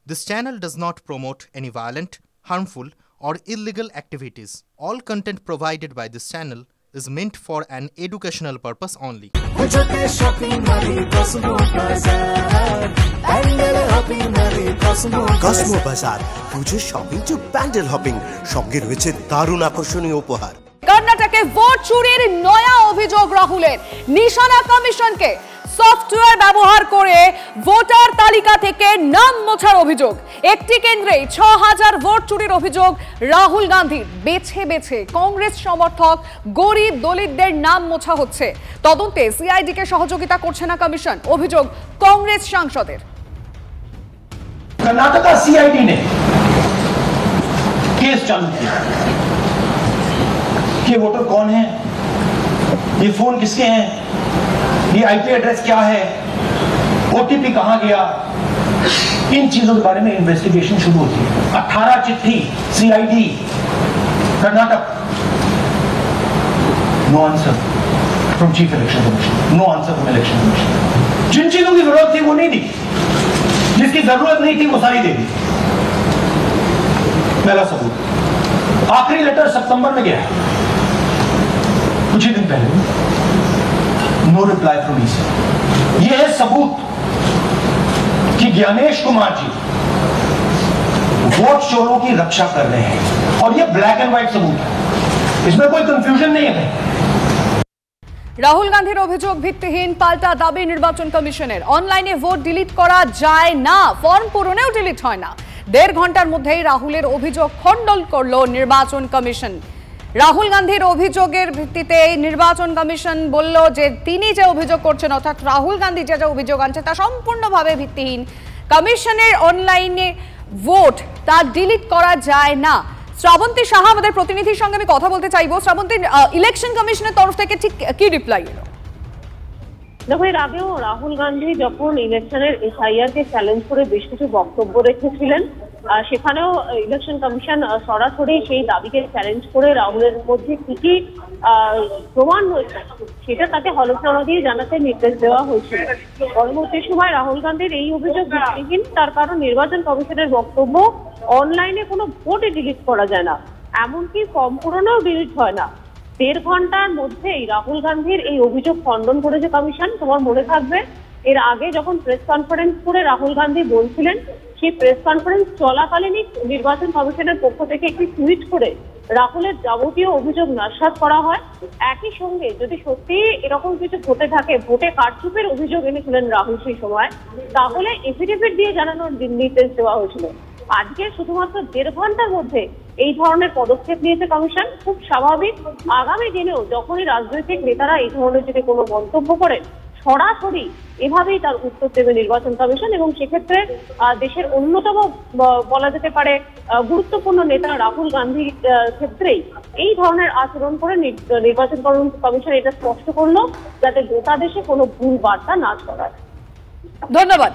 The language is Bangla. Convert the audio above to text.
This channel does not promote any violent, harmful, or illegal activities. All content provided by this channel is meant for an educational purpose only. Cosmo বাজার পুজো শপিং টু প্যান্ডেল হপিং সঙ্গে রয়েছে দারুণ আকর্ষণীয় উপহার। কর্ণাটকে ভোট চুরির নয়া অভিযোগ রাহুলের। নিশানা কমিশনকে সফটওয়্যার ব্যবহার করে ভোটার তালিকা থেকে নাম মোছার অভিযোগ। একটি কেন্দ্রে ৬,০০০ ভোট চুরির অভিযোগ রাহুল গান্ধীর। বেছে বেছে কংগ্রেস সমর্থক গরিব দলিতদের নাম মোছা হচ্ছে। তদন্তে সিআইডিকে সহযোগিতা করছে না কমিশন, অভিযোগ কংগ্রেস সাংসদের। कर्नाटका सीआईडी ने केस चालू किया कि वोटर कौन है, ये फोन किसके हैं, ये आईपी एड्रेस क्या है, ओटीपी कहां गया, इन चीजों के बारे में इन्वेस्टिगेशन शुरू होती है। 18 चिट्ठी CID Karnataka, no answer from chief election commission, no answer from election commission. जिन चीजों की जरूरत थी वो नहीं दी, जिसकी जरूरत नहीं थी वो सारी दे दी। पहला सबूत, आखिरी लेटर सितंबर में गया है, कुछ ही दिन पहले, नो रिप्लाई फ्रॉम ईसी। ये है सबूत कि ज्ञानेश कुमार जी वोट चोरों की रक्षा कर रहे हैं, और ये ब्लैक एंड व्हाइट सबूत है, इसमें कोई कंफ्यूजन नहीं है। রাহুল গান্ধীর অভিযোগ ভিত্তিহীন, পাল্টা দাবি নির্বাচন কমিশনের। অনলাইনে ভোট ডিলিট করা যায় না, ফর্ম পূরণেও ডিলিট হয় না। ১.৫ ঘন্টার মধ্যেই রাহুলের অভিযোগ খণ্ডন করল নির্বাচন কমিশন। রাহুল গান্ধীর অভিযোগের ভিত্তিতে নির্বাচন কমিশন বলল যে তিনি যে অভিযোগ করছেন, অর্থাৎ রাহুল গান্ধী যে অভিযোগ আনছে তা সম্পূর্ণভাবে ভিত্তিহীন। কমিশনের অনলাইনে ভোট তা ডিলিট করা যায় না। শ্রাবন্তী সাহা আমাদের প্রতিনিধির সঙ্গে আমি কথা বলতে চাইবো। শ্রাবন্তী, ইলেকশন কমিশনের তরফ থেকে ঠিক কি রিপ্লাই এলো? দেখো, এর আগেও রাহুল গান্ধী যখন ইলেকশনের এসআইআর কে চ্যালেঞ্জ করে বেশ কিছু বক্তব্য রেখেছিলেন, সেখানেও ইলেকশন কমিশন সরাসরি সেই দাবিকে চ্যালেঞ্জ করে রাহুলের মধ্যে কি কি প্রমাণ হয়েছে সেটা তাকে হলফনামা দিয়ে জানাতে নির্দেশ দেওয়া হয়েছিল। পরবর্তী সময় রাহুল গান্ধীর এই অভিযোগ ভিত্তিহীন, তার কারণ নির্বাচন কমিশনের বক্তব্য অনলাইনে কোনো ভোটই ডিলিট করা যায় না, এমনকি ফর্ম পূরণেও ডিলিট হয় না। ১.৫ ঘন্টার মধ্যেই রাহুল গান্ধীর এই অভিযোগ খণ্ডন করেছে কমিশন। তোমার মনে থাকবে, এর আগে যখন প্রেস কনফারেন্স করে রাহুল গান্ধী বলছিলেন, সেই প্রেস কনফারেন্স চলাকালীনই নির্বাচন কমিশনের পক্ষ থেকে একটি টুইট করে রাহুলের যাবতীয় অভিযোগ নস্যাৎ করা হয়। একই সঙ্গে যদি সত্যি এরকম কিছু ঘটে থাকে, ভোটে কারচুপির অভিযোগ এনেছিলেন রাহুল সেই সময়, তাহলে এফিডেভিট দিয়ে জানানোর নির্দেশ দেওয়া হয়েছিল। আজকে শুধুমাত্র ১.৫ ঘন্টার মধ্যে এই ধরনের পদক্ষেপ নিয়েছে কমিশন। খুব স্বাভাবিক, আগামী দিনেও যখনই রাজনৈতিক নেতারা এই ধরনের যদি কোনো মন্তব্য করেন, সরাসরি এভাবেই তার উত্তর দেবে নির্বাচন কমিশন। এবং সেক্ষেত্রে দেশের অন্যতম বলা যেতে পারে গুরুত্বপূর্ণ নেতা রাহুল গান্ধীর ক্ষেত্রেই এই ধরনের আচরণ করে নির্বাচন কমিশন এটা স্পষ্ট করলো, যাতে গোটা দেশে কোনো ভুল বার্তা না ছড়ায়। ধন্যবাদ।